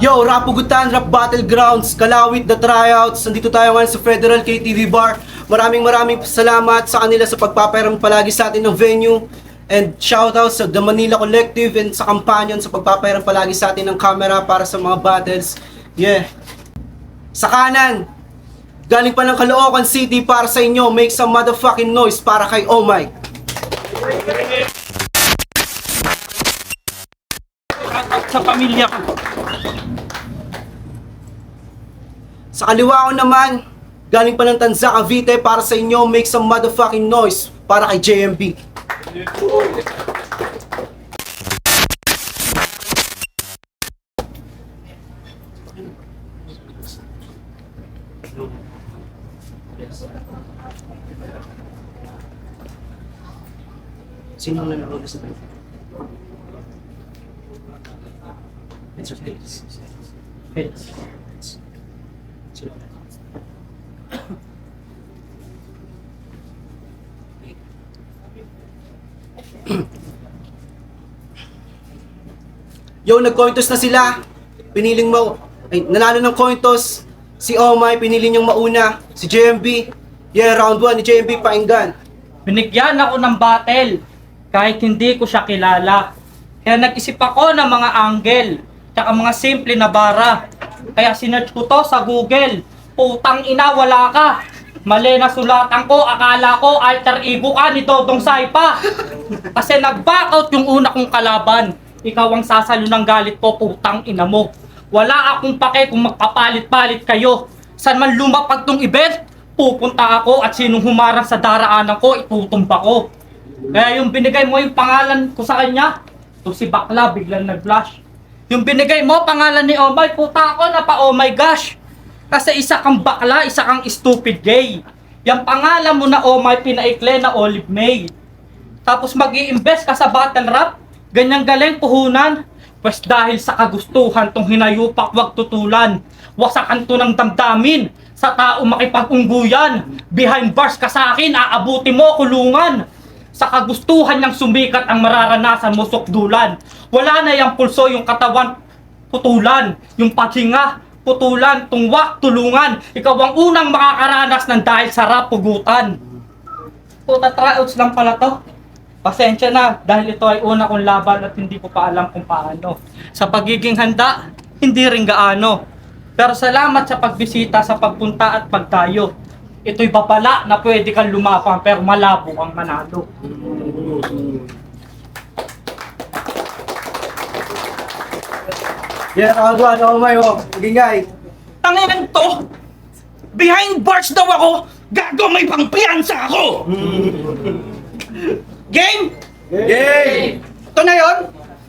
Yo, Rapugutan, Rap Battlegrounds, Kalawit, The Tryouts. Nandito tayo ngayon sa Federal KTV Bar. Maraming salamat sa kanila sa pagpapayaram palagi sa atin ng venue. And shoutout sa The Manila Collective and sa Kampanyon sa pagpapayaram palagi sa atin ng camera para sa mga battles. Yeah. Sa kanan, galing pa ng Caloocan City para sa inyo. Make some motherfucking noise para kay Oh My. Sa pamilya ko. Sa kaliwa ko naman, galing pa ng Tanza, Cavite para sa inyo. Make some motherfucking noise para kay JMB. Sino ang nanonood sa tayo? It's okay. It's Yo, nag-cointos na sila. Piniling nanalo ng cointos. Si Omay, pinili niyang mauna. Si JMB. Yeah, round 1 ni JMB, painggan. Binigyan ako ng battle kahit hindi ko siya kilala. Kaya nag-isip ako ng mga angle tsaka mga simple na bara. Kaya sinerch ko to sa Google. Putang ina, wala ka. Mali na sulatan ko, akala ko alter ego ka ni Dodong Saipa. Kasi nag-back out yung una kong kalaban. Ikaw ang sasalo ng galit ko, putang ina mo. Wala akong pake kung magpapalit-palit kayo. San man lumapag tong event, pupunta ako at sinong humarang sa daraanan ko, itutumba ko. Kaya yung binigay mo yung pangalan ko sa kanya, to si Bakla biglang nag-flash. Yung binigay mo pangalan ni Oh My, puta ako na pa oh my gosh. Kasi isa kang bakla, isa kang stupid gay. Yung pangalan mo na Oh My, pinaikle na Olive May. Tapos mag-i-invest ka sa battle rap, ganyang galing puhunan. Pues dahil sa kagustuhan tong hinayupak wag tutulan. Wasakan to ng damdamin sa tao makipag-ungguyan. Behind bars ka sa akin, aabuti mo kulungan. Sa kagustuhan niyang sumikat ang mararanasan mo sukdulan. Wala na yung pulso, yung katawan putulan. Yung paghinga putulan, tungwak, tulungan. Ikaw ang unang makakaranas ng dahil sa rap pugutan. Puta, tryouts lang pala to. Pasensya na dahil ito ay una kong laban at hindi ko pa alam kung paano. Sa pagiging handa, hindi rin gaano. Pero salamat sa pagbisita, sa pagpunta at pagtayo. Ito'y babala na pwede kang lumapang pero malabo kang manalo. Yeah, round 1, Oh My, oh. Gingay. Tanginan to! Behind bars daw ako! Gago, may pangpiyansa ako! Game? Yay! Ito na yun?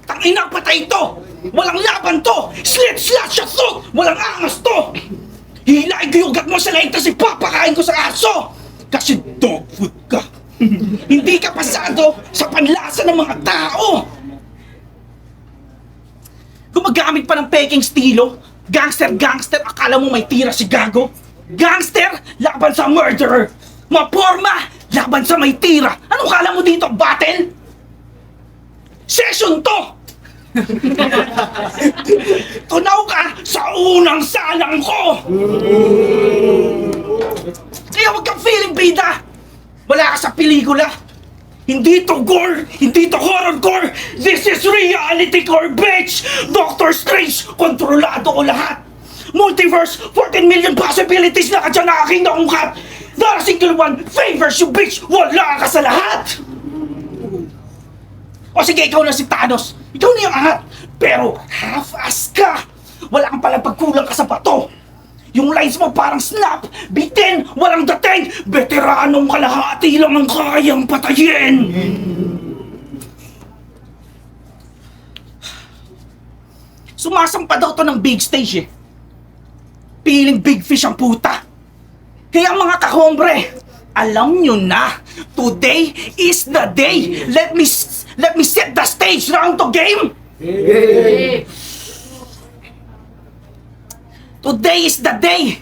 Tangina, patay to! Walang laban to! Slit, slash, assault! Walang angas to! Hilain ko yung gat mo sa laing tas ipapakain ko sa aso! Kasi dog food ka! Hindi ka pasado sa panlasa ng mga tao! Gumagamit pa ng peking estilo. Gangster, akala mo may tira si Gago? Gangster, laban sa murderer. Maporma, laban sa may tira. Ano kala mo dito, battle? Session to! Tunaw ka sa unang salang ko! Kaya huwag kang feeling bida! Wala ka sa pelikula! Hindi to gore! Hindi to horrorcore! This is reality core, bitch! Doctor Strange! Kontrolado ko lahat! Multiverse! 14 million possibilities na ka dyan na aking naungkat! Not a single one favors you, bitch! Wala ka sa lahat! O sige, ikaw na si Thanos! Ikaw na yung angat! Pero half-ass ka! Wala kang palang pagkulang ka sa bato! Yung lines mo parang snap, bitin, walang dating, veteranong kalahati lang ang kayang patayin! Sumasampa daw to ng big stage eh. Piling big fish ang puta. Kaya mga kahombre, alam nyo na, today is the day. Let me set the stage round to game. Today is the day.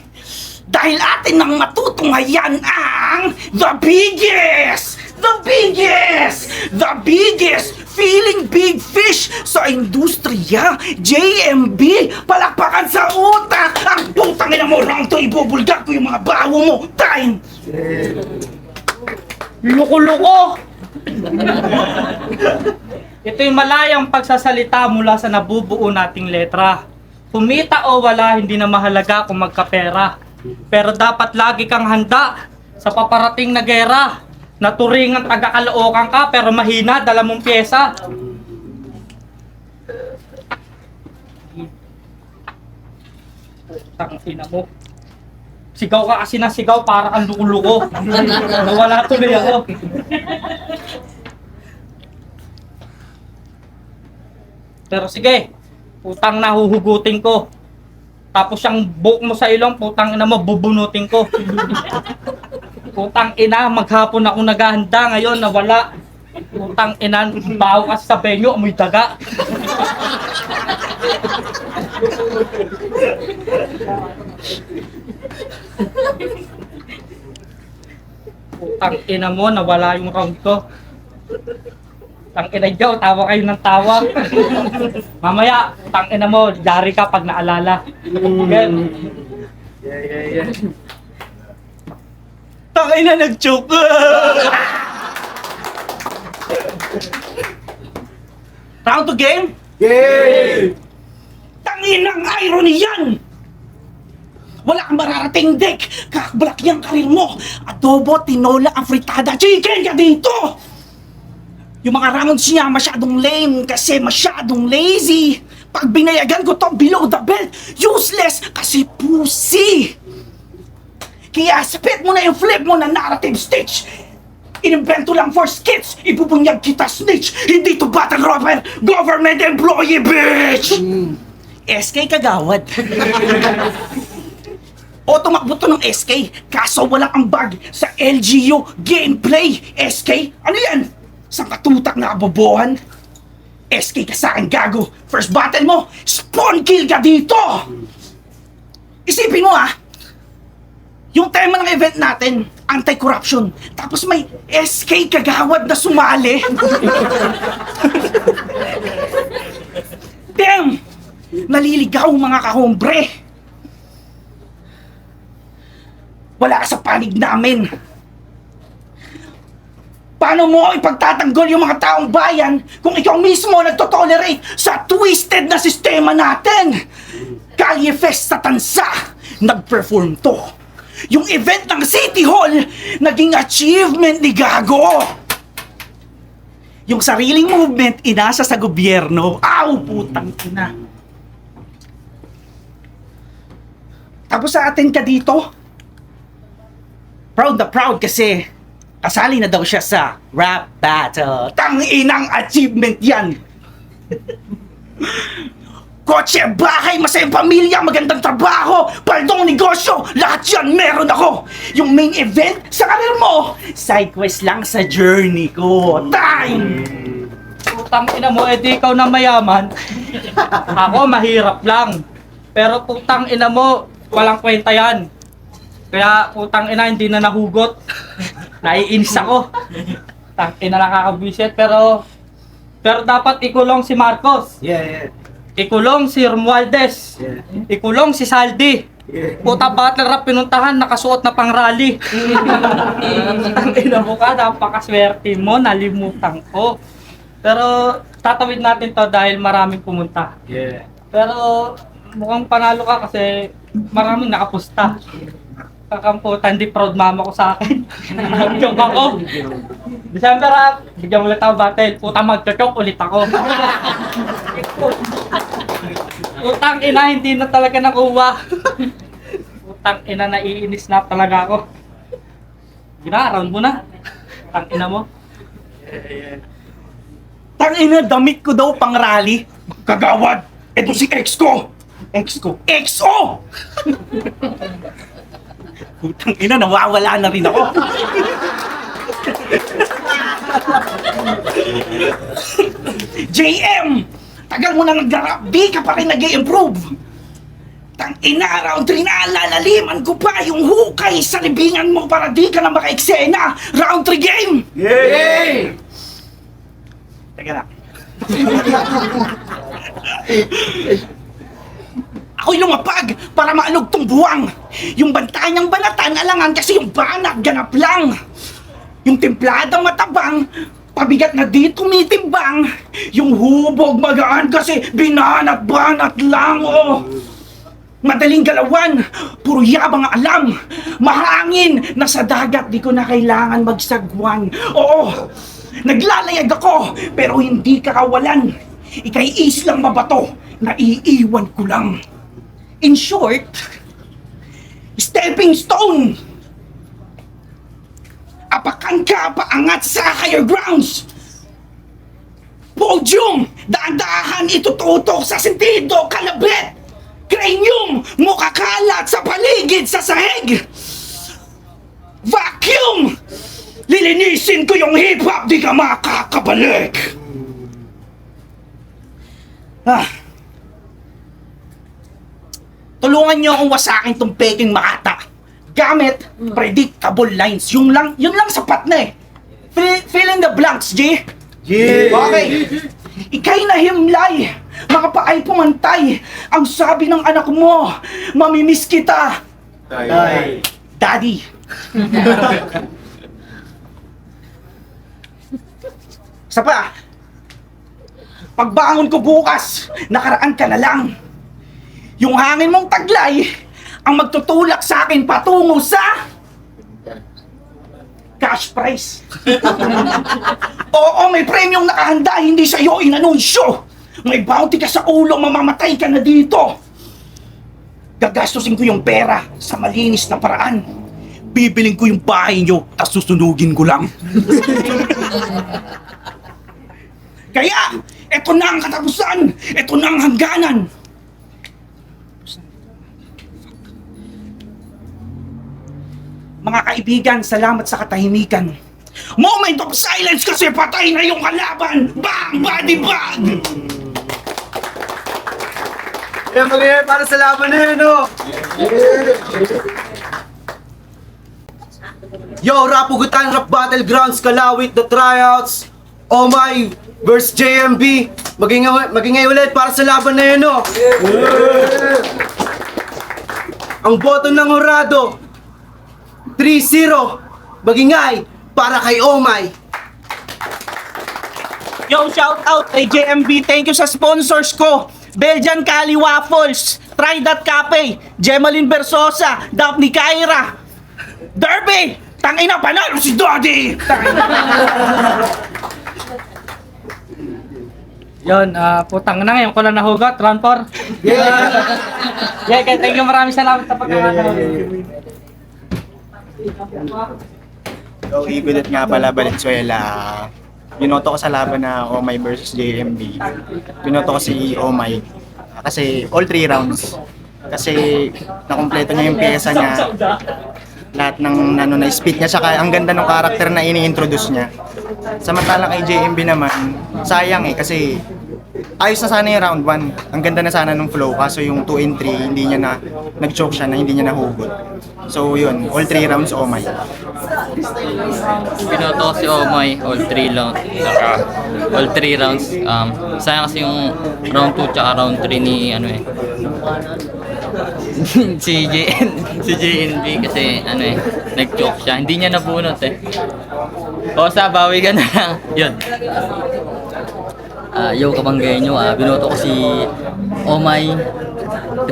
Dahil atin nang matutunghayan ang the biggest feeling big fish sa industriya. JMB, palakpakan sa utak. Ang putang ina mo, round to, ibubulgar ko yung mga bawo mo. Time! Loko-loko! Ito yung malayang pagsasalita mula sa nabubuo nating letra. Kumita o wala, hindi na mahalaga kung magkapera. Pero dapat lagi kang handa sa paparating na gera. Naturingan taga-Caloocan ka pero mahina, dala mong pyesa. Tangina mo. Sigaw ka kasi na sigaw para kang luko-luko. Nawala tuloy ako. Pero sige, putang nahuhugutin ko. Tapos yung buhok mo sa ilong, putang ina mo, bubunutin ko. Putang ina, maghapon ako naghahanda, ngayon nawala. Putang ina, baho kasi sa benyo, amoy daga. Putang ina mo, nawala yung round ko. Tang ina Joe, tawa kayo ng tawa. Mamaya, tang ina mo, jari ka pag naalala. Okay. Tangay na nag-choke! Round to game? Yay! Tangin ang irony yan! Wala kang mararating deck! Kakbalak yung karir mo! Adobo, tinola, afritada, chicken ka dito! Yung mga rounds niya masyadong lame kasi masyadong lazy. Pag binayagan ko to below the belt, useless kasi pussy. Kaya spit mo na yung flip mo na narrative stitch. Inimbento lang for skits, ibubunyag kita snitch. Hindi to battle rapper, government employee, bitch! SK Kagawad. O tumakbo to ng SK, kaso walang ambag sa LGU gameplay. SK, ano yan? Sa katutak na kabobohan? SK ka sa akin, gago. First battle mo, spawn kill ka dito! Isipin mo yung tema ng event natin, anti-corruption. Tapos may SK Kagawad na sumali. Damn! Naliligaw mga kahombre. Wala ka sa panig namin. Paano mo ipagtatanggol yung mga taong bayan kung ikaw mismo nagtotolerate sa twisted na sistema natin? Kalye Fest sa Tansa, nag-perform to. Yung event ng City Hall, naging achievement ni Gago. Yung sariling movement, inasa sa gobyerno. Aw, putang ina. Tapos sa atin ka dito, proud na proud kasi kasali na daw siya sa rap battle. Tang-inang achievement yan! Kotse, bahay, masayang pamilya, magandang trabaho, paldong negosyo, lahat yan meron ako! Yung main event sa karir mo, side quest lang sa journey ko. Time! Putang ina mo, edi ikaw na mayaman. Ako, mahirap lang. Pero putang ina mo, walang kwenta yan. Kaya putang ina, hindi na nahugot. Naiinis ako. Tang ina nakakabwisit, pero dapat ikulong si Marcos. Yeah. Ikulong si Romualdez. Yeah. Ikulong si Saldi. Puta battle rap pinuntahan, nakasuot na pang rally. Tang ina mo ka, napakaswerte mo, nalimutan ko. Pero tatawid natin to dahil maraming pumunta. Yeah. Pero mukhang panalo ka kasi maraming nakapusta. Kakamputan, di proud mama ko sa akin. Nag-choke ako. December bigyan mo ulit ako battle. Puta mag-choke ulit ako. Utang ina, hindi na talaga nakuha. Utang ina, naiinis na talaga ako. Gina-round mo na. Utang ina mo. Tangina, damit ko daw pang rally. Kagawad, eto si ex ko. Ex ko? EXO! Putang ina, nawawala na rin ako. JM! Tagal mo na nag-rap, di ka pa rin nag-i-improve. Tangina, round 3 na, lalaliman ko pa yung hukay sa libingan mo para di ka na maka-eksena. Round 3 game! Yay! Teka na. Ako'y lumapag para maalog tong buwang. Yung banta niyang banatan alangan kasi yung banat ganap lang. Yung templadang matabang, pabigat na di tumitimbang. Yung hubog magaan kasi binanat-banat lang, oh. Madaling galawan, puro yabang ang alam. Mahangin, nasa dagat, di ko na kailangan magsagwan. Oo, naglalayag ako, pero hindi kakawalan. Ika'y islang mabato, naiiwan ko lang. In short, stepping stone. Apakan ka paangat sa higher grounds. Podium, daan-daahan itututok sa sentido, kalabit. Cranium, mukha kalat sa paligid sa sahig. Vacuum, lilinisin ko yung hip-hop, di ka makakabalik. Tulungan niyo akong wasakin tong peking Makata. Gamit predictable lines. Yun lang sapat na eh. Fill in the blanks, G. Yeah! Okay. Ika'y nahimlay, mga paay pumantay. Ang sabi ng anak mo, mamimiss kita. Tay. Daddy. Isa pa. Pagbangon ko bukas, nakaraan ka na lang. Yung hangin mong taglay, ang magtutulak sa akin patungo sa cash prize. Oo, may premium nakahanda, hindi sa'yo inanunsyo. May bounty ka sa ulo, mamamatay ka na dito. Gagastusin ko yung pera sa malinis na paraan. Bibiling ko yung bahay nyo, tas susunugin ko lang. Kaya, eto na ang katapusan, eto na ang hangganan. Mga kaibigan, salamat sa katahimikan. Moment of silence kasi patay na yung kalaban! Bang! Body bag! Yan mga para sa laban na yun, no? Yo, Rapugutan Rap Battlegrounds, Kalawit, The Tryouts, Oh My vs JMB. Magingay ulit para sa laban na yun, no? Ang boto ng Horado, 3-0. Magingay para kay Oh My. Yo, shout out kay JMB. Thank you sa sponsors ko. Belgian Cali Waffles, Try That Cafe, Gemaline Versosa, Daphne Kyra, Derby! Tangina, panalo si Daddy! Yon, putang na ngayon ko lang nahugot, round 4. Yeah, kaya thank you, maraming salamat sa pagkakataon. So, Igudot nga pala, Valenzuela. Binoto ko sa laban na Omay versus JMB. Binoto ko si Omay. Kasi all 3 rounds. Kasi nakumpleto niya yung pyesa niya. Lahat ng na-speed niya. Saka ang ganda ng karakter na ini-introduce niya. Samantalang kay JMB naman, sayang eh. Kasi ayos na sana yung round 1. Ang ganda na sana ng flow. Kaso yung 2 and 3, hindi niya na nag-choke siya na hindi niya nahugot. So yun, all 3 rounds Omay. Binoto ko si Omay all 3 rounds. All 3 rounds. Sayang kasi yung round 2 tsaka round 3 ni ano eh. si JNB kasi ano eh, nag-choke siya. Hindi niya nabunot eh. O sa bawi ka na lang. Yun. Yo kabanggayan nyo, binoto ko si Omay 3-0.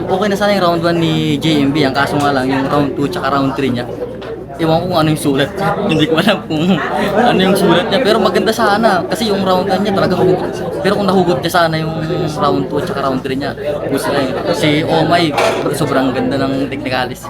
Okay na sana yung round 1 ni JMB, ang kaso nga lang yung round 2 tsaka round 3 niya. ewan ko kung ano yung sulat niya. Hindi ko alam kung ano yung sulat niya. Pero maganda sana. Kasi yung round 1 niya talaga hugot. Pero kung nahugot niya sana yung round 2 at saka round 3 niya, gusto na yun. Si Oh My, sobrang ganda ng technicalist.